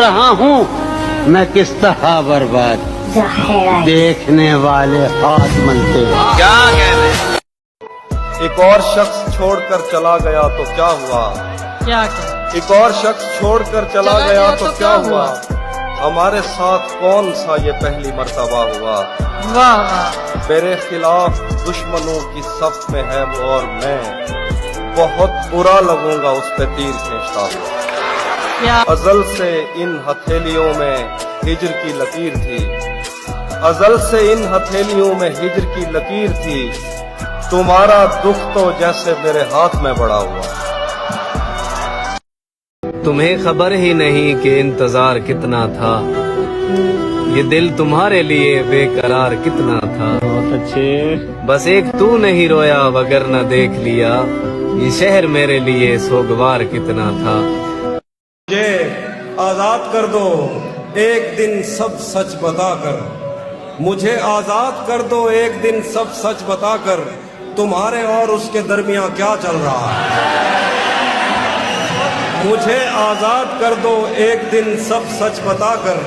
रहा हूँ मैं किस तरह बर्बाद, देखने वाले हाथ मलते क्या कहने। एक और शख्स छोड़कर चला गया तो क्या हुआ, क्या एक और शख्स छोड़कर चला गया तो क्या हुआ, हमारे साथ कौन सा ये पहली मर्तबा हुआ। वाह वाह। मेरे खिलाफ दुश्मनों की सफ में है वो और मैं बहुत बुरा लगूंगा उस पे तीर खींचता हुआ। अजल से इन हथेलियों में हिज्र की लकीर थी, अजल से इन हथेलियों में हिज्र की लकीर थी, तुम्हारा दुख तो जैसे मेरे हाथ में बड़ा हुआ। तुम्हें खबर ही नहीं कि इंतजार कितना था, ये दिल तुम्हारे लिए बेकरार कितना था। बहुत अच्छे। बस एक तू नहीं रोया वगरना देख लिया, ये शहर मेरे लिए सोगवार कितना था। मुझे आजाद कर दो एक दिन सब सच बताकर, मुझे आजाद कर दो एक दिन सब सच बताकर, तुम्हारे और उसके दरमियां क्या चल रहा है। मुझे आजाद कर दो एक दिन सब सच बताकर,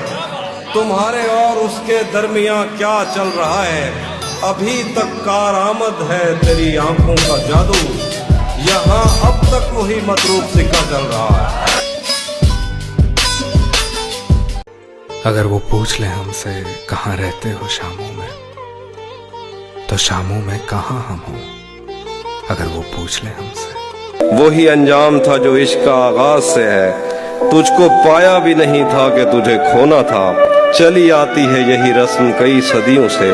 तुम्हारे और उसके दरमियां क्या चल रहा है। अभी तक कारआमद है तेरी आंखों का जादू, यहाँ अब तक वही मतरूब सिक्का चल रहा है। अगर वो पूछ ले हमसे कहाँ रहते हो शामों में, तो शामों में कहाँ हम हो। अगर वो पूछ ले हमसे, वही अंजाम था जो इश्क का आगाज से है, तुझको पाया भी नहीं था कि तुझे खोना था। चली आती है यही रस्म कई सदियों से,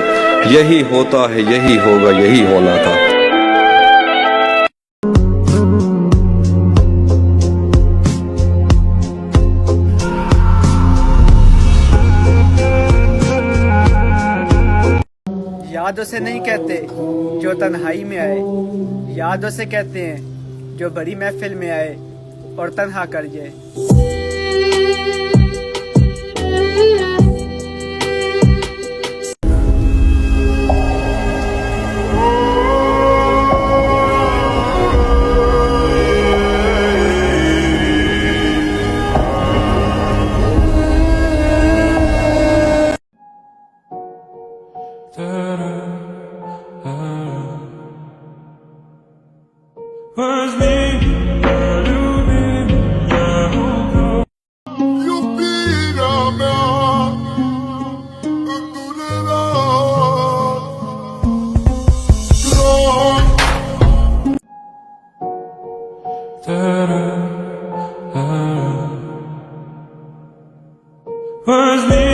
यही होता है यही होगा यही होना था। यादों से नहीं कहते जो तन्हाई में आए, यादों से कहते हैं जो बड़ी महफिल में आए और तन्हा कर जाए। Where's me?